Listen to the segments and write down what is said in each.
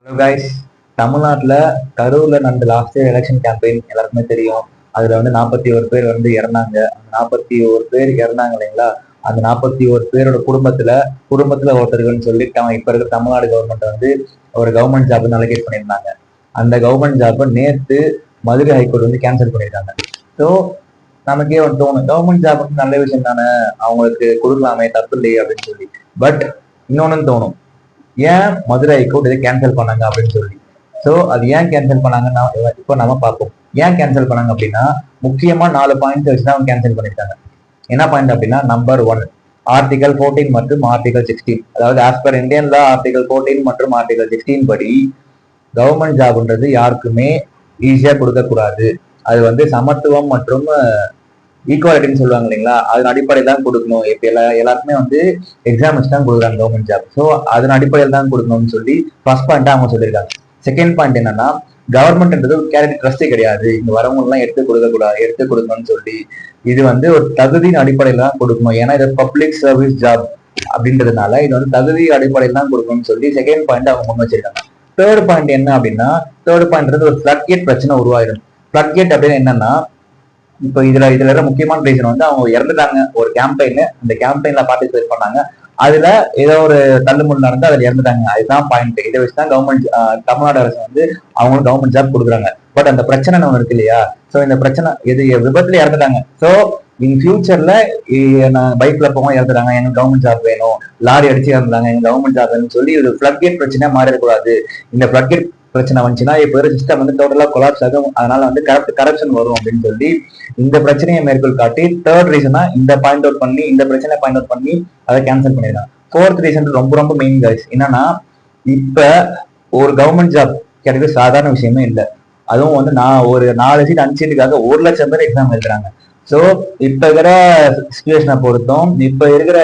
Hello guys, தமிழ்நாட்டில் கரூரில் நடந்த லாஸ்ட் எலெக்ஷன் கேம்பெயின் எல்லாருக்குமே தெரியும். அதில் வந்து 41 பேர் வந்து இறந்தாங்க. அந்த 41 பேர் இறந்தாங்க இல்லைங்களா? அந்த 41 பேரோட குடும்பத்தில் ஒருத்தர்கள்னு சொல்லி இப்போ இருக்கிற தமிழ்நாடு கவர்மெண்ட் வந்து ஒரு கவர்மெண்ட் ஜாப் வந்து அலோகேட் பண்ணியிருந்தாங்க. அந்த கவர்மெண்ட் ஜாப்பை நேற்று மதுரை ஹைகோர்ட் வந்து கேன்சல் பண்ணியிருக்காங்க. ஸோ நமக்கே வந்து தோணும், கவர்மெண்ட் ஜாப் வந்து நல்ல விஷயம் தானே, அவங்களுக்கு கொடுக்கலாமே, தப்பு இல்லையே அப்படின்னு சொல்லி. பட் இன்னொன்னு தோணும், ஏன் மதுரை ஹைகோர்ட் இதை கேன்சல் பண்ணாங்க அப்படின்னு சொல்லி. ஸோ அது ஏன் கேன்சல் பண்ணாங்கன்னா இப்போ நம்ம பார்ப்போம். ஏன் கேன்சல் பண்ணாங்க அப்படின்னா முக்கியமா 4 பாயிண்ட் வச்சு தான் அவங்க கேன்சல் பண்ணியிருக்காங்க. என்ன பாயிண்ட் அப்படின்னா, நம்பர் 1 ஆர்டிகல் 14 மற்றும் ஆர்டிகல் 16, அதாவது ஆஸ் பர் இந்தியன் லா ஆர்டிகல் 14 மற்றும் ஆர்டிகல் 16 படி கவர்மெண்ட் ஜாப்ன்றது யாருக்குமே ஈஸியா கொடுக்கக்கூடாது. அது வந்து சமத்துவம் மற்றும் ஈக்குவாலிட்டின்னு சொல்லுவாங்க இல்லைங்களா, அதன் அடிப்படையில் தான் கொடுக்கணும். இப்போ எல்லாருக்குமே வந்து எக்ஸாம் வச்சு தான் கொடுக்குறாங்க கவர்மெண்ட் ஜாப். ஸோ அதன் அடிப்படையில் தான் கொடுக்கணும்னு சொல்லி ஃபர்ஸ்ட் பாயிண்டா அவங்க சொல்லியிருக்காங்க. செகண்ட் பாயிண்ட் என்னன்னா, கவர்மெண்ட்ன்றது ஒரு கேரக்டர் ட்ரஸ்டே கிடையாது, இங்க வரவங்க எல்லாம் எடுத்து கொடுக்கணும்னு சொல்லி இது வந்து ஒரு தகுதியின் அடிப்படையில் தான் கொடுக்கணும். ஏன்னா இது பப்ளிக் சர்வீஸ் ஜாப் அப்படின்றதுனால இது வந்து தகுதி அடிப்படையில் தான் கொடுக்கணும்னு சொல்லி செகண்ட் பாயிண்ட் அவங்க முன் வச்சிருக்காங்க. தேர்ட் பாயிண்ட் என்ன அப்படின்னா, தேர்ட் பாயிண்ட் ஒரு ஃபிளட் கேட் பிரச்சனை உருவாயிடும். ஃபிளட் கேட் அப்படின்னு என்னன்னா, இப்போ இதுல முக்கியமான ரீசன் வந்து அவங்க இறந்துட்டாங்க ஒரு கேம்பெயின், அந்த கேம்பெயின்ல பார்ட்டிசிபேட் பண்ணாங்க, அதுல ஏதோ ஒரு தள்ளுமுள் நடந்து அதுல இறந்துட்டாங்க. அதுதான் பாயிண்ட். இதை வச்சுதான் கவர்மெண்ட் தமிழ்நாடு அரசு வந்து அவங்களுக்கு கவர்மெண்ட் ஜாப் கொடுக்குறாங்க. பட் அந்த பிரச்சனை ஒன்று இருக்கு இல்லையா? சோ இந்த பிரச்சனை இது விபத்துல இறந்துட்டாங்க. சோ இன் ஃபியூச்சர்ல பைக்ல போக இறந்துட்டாங்க, எனக்கு கவர்மெண்ட் ஜாப் வேணும், லாரி அடிச்சு இறந்துட்டாங்க, எனக்கு கவர்மெண்ட் ஜாப் வேணும்னு சொல்லி ஒரு ஃபிளட் கேட் பிரச்சனை மாறிடக்கூடாது. இந்த ஃபிளட் கேட் பிரச்சனை வந்துச்சுன்னா இப்போ சிஸ்டம் வந்து டோட்டலா கொலாப்ஸ் ஆகும், அதனால வந்து கரப்ஷன் வரும் அப்படின்னு சொல்லி இந்த பிரச்சனையை மேற்கொள் காட்டி தேர்ட் ரீசனா இந்த பாயிண்ட் அவுட் பண்ணி, இந்த பிரச்சனை பாயிண்ட் அவுட் பண்ணி அதை கேன்சல் பண்ணிடலாம். ஃபோர்த் ரீசன் ரொம்ப ரொம்ப மெயின் கைஸ், என்னன்னா இப்ப ஒரு கவர்மெண்ட் ஜாப் கிடைக்கிறது சாதாரண விஷயமே இல்லை. அதுவும் வந்து நான் ஒரு 4 சீட் 5 சீட்டுக்காக 1 லட்சம் பேர் எக்ஸாம் எழுதுறாங்க. ஸோ இப்ப இருக்கிற சுச்சுவேஷனை பொறுத்தும் இப்ப இருக்கிற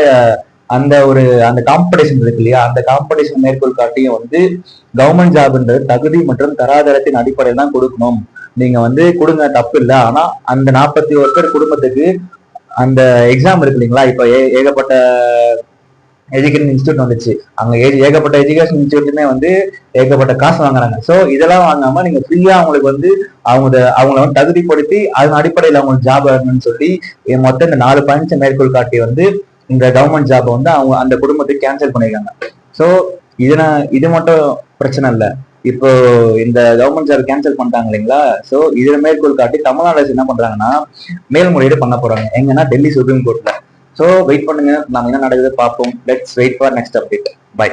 அந்த காம்படிஷன் இருக்கு இல்லையா, அந்த காம்படிஷன் மேற்கொள் காட்டியும் வந்து கவர்மெண்ட் ஜாப்ன்றது தகுதி மற்றும் தராதரத்தின் அடிப்படையில் தான் கொடுக்கணும். நீங்க வந்து கொடுங்க, தப்பு இல்லை. ஆனா அந்த 41 பேர் குடும்பத்துக்கு அந்த எக்ஸாம் இருக்கு இல்லைங்களா, இப்ப ஏகப்பட்ட எஜுகேஷன் இன்ஸ்டியூட் வந்துச்சு, அங்க ஏகப்பட்ட எஜுகேஷன் இன்ஸ்டியூட்லுமே வந்து ஏகப்பட்ட காசு வாங்குறாங்க. ஸோ இதெல்லாம் வாங்காம நீங்க ஃப்ரீயா அவங்களுக்கு வந்து அவங்கள வந்து தகுதிப்படுத்தி அதன் அடிப்படையில் அவங்களுக்கு ஜாப் ஆகணும்னு சொல்லி மொத்தம் இந்த 4 பாயிண்ட்ஸ் மேற்கோள் காட்டி வந்து இந்த கவர்மெண்ட் ஜாப் வந்து அவங்க அந்த குடும்பத்துக்கு கேன்சல் பண்ணிருக்காங்க. ஸோ இது மட்டும் பிரச்சனை இல்லை, இப்போ இந்த கவர்மெண்ட் ஜாப் கேன்சல் பண்ணிட்டாங்க இல்லைங்களா? ஸோ இதுல மேற்கோள் காட்டி தமிழ்நாடு அரசு என்ன பண்றாங்கன்னா மேல்முறையீடு பண்ண போறாங்க, எங்கன்னா டெல்லி சுப்ரீம் கோர்ட்ல. ஸோ வெயிட் பண்ணுங்க, நாம என்ன நடக்குது பார்ப்போம். Let's wait for next update. By.